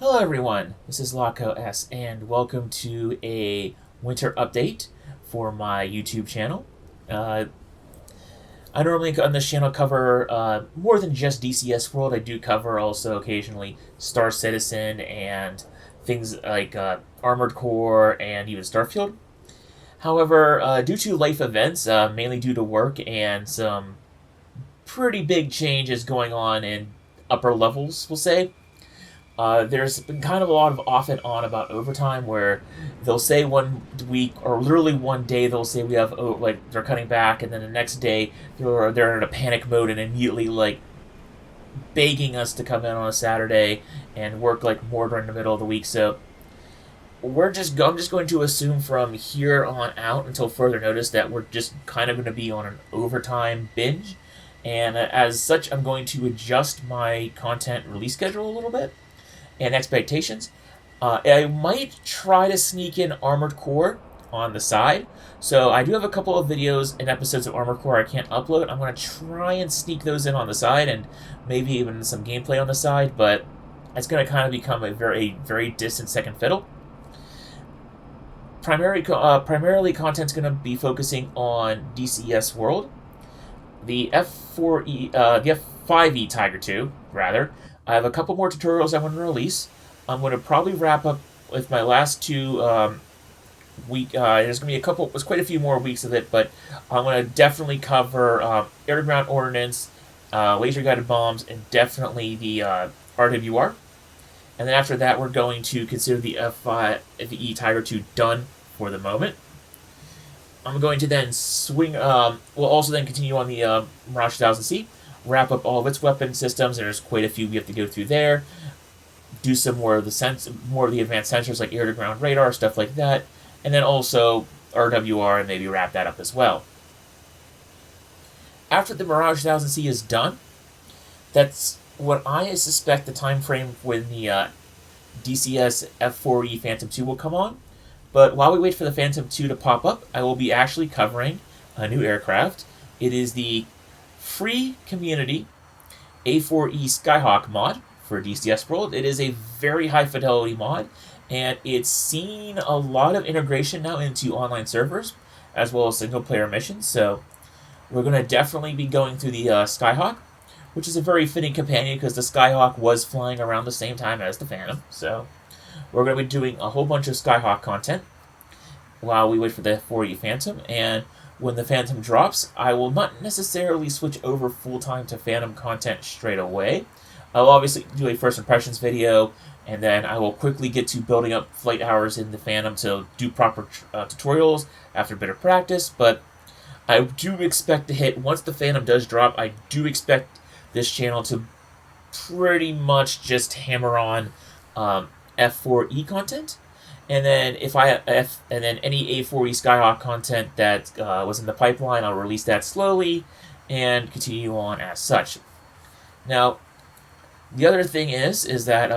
Hello everyone, this is Laco S and welcome to a winter update for my YouTube channel. Uh, I normally on this channel cover more than just DCS World. I do cover also occasionally Star Citizen and things like Armored Core and even Starfield. However, due to life events, mainly due to work and some pretty big changes going on in upper levels, we'll say, there's been kind of a lot of off and on about overtime where they'll say one week or literally one day they'll say we have like they're cutting back, and then the next day they're in a panic mode and immediately like begging us to come in on a Saturday and work like more during the middle of the week. So I'm just going to assume from here on out until further notice that we're just kind of going to be on an overtime binge, and as such I'm going to adjust my content release schedule a little bit and expectations. I might try to sneak in Armored Core on the side. So I do have a couple of videos and episodes of Armored Core I can't upload. I'm going to try and sneak those in on the side and maybe even some gameplay on the side, but it's going to kind of become a very distant second fiddle. Primarily, content's going to be focusing on DCS World, the F4E, the F5E Tiger 2, rather. I have a couple more tutorials I want to release. I'm going to probably wrap up with my last two week. There's going to be there's quite a few more weeks of it, but I'm going to definitely cover air-to-ground ordnance, laser-guided bombs, and definitely the RWR. And then after that, we're going to consider the F5E Tiger 2 done for the moment. I'm going to then swing. We'll also then continue on the Mirage 1000C. Wrap up all of its weapon systems, and there's quite a few we have to go through there. Do some more of the advanced sensors like air-to-ground radar, stuff like that, and then also RWR, and maybe wrap that up as well. After the Mirage 1000C is done, that's what I suspect the time frame when the DCS F4E Phantom 2 will come on. But while we wait for the Phantom 2 to pop up, I will be actually covering a new aircraft. It is the free community A-4E Skyhawk mod for DCS World. It is a very high fidelity mod, and it's seen a lot of integration now into online servers as well as single player missions. So we're going to definitely be going through the Skyhawk, which is a very fitting companion because the Skyhawk was flying around the same time as the Phantom. So we're going to be doing a whole bunch of Skyhawk content while we wait for the F4E Phantom. And when the Phantom drops, I will not necessarily switch over full-time to Phantom content straight away. I'll obviously do a first impressions video, and then I will quickly get to building up flight hours in the Phantom to do proper tutorials after a bit of practice. But I do expect to hit, once the Phantom does drop, I do expect this channel to pretty much just hammer on F4E content. And then and then any A-4E Skyhawk content that was in the pipeline, I'll release that slowly and continue on as such. Now, the other thing is that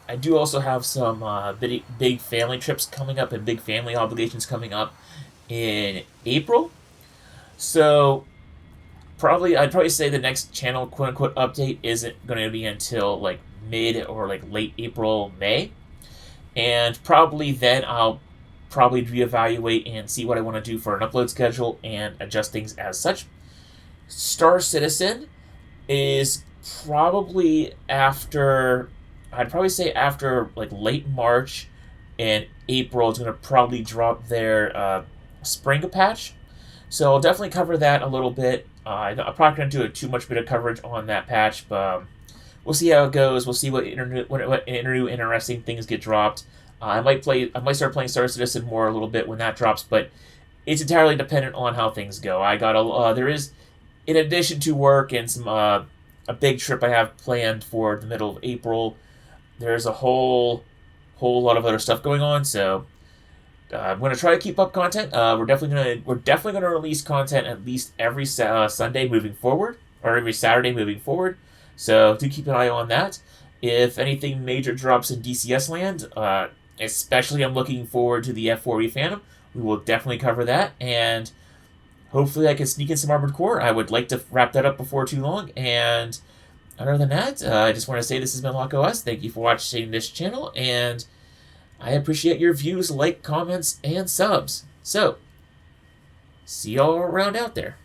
I do also have some big family trips coming up and big family obligations coming up in April. So I'd probably say the next channel quote unquote update isn't going to be until like mid or like late April, May. And probably then I'll probably reevaluate and see what I want to do for an upload schedule and adjust things as such. Star Citizen is probably after, I'd probably say after like late March and April, it's going to probably drop their spring patch. So I'll definitely cover that a little bit. I'm probably going to do too much bit of coverage on that patch, but we'll see how it goes. We'll see what interesting things get dropped. I might start playing Star Citizen more a little bit when that drops, but it's entirely dependent on how things go. I got there is, in addition to work and some a big trip I have planned for the middle of April, there's a whole lot of other stuff going on. So I'm going to try to keep up content. We're definitely going to release content at least every Sunday moving forward, or every Saturday moving forward. So do keep an eye on that. If anything major drops in DCS land, especially I'm looking forward to the F4E Phantom, we will definitely cover that. And hopefully I can sneak in some Armored Core. I would like to wrap that up before too long. And other than that, I just want to say this has been Lock OS. Thank you for watching this channel, and I appreciate your views, comments, and subs. So, see y'all around out there.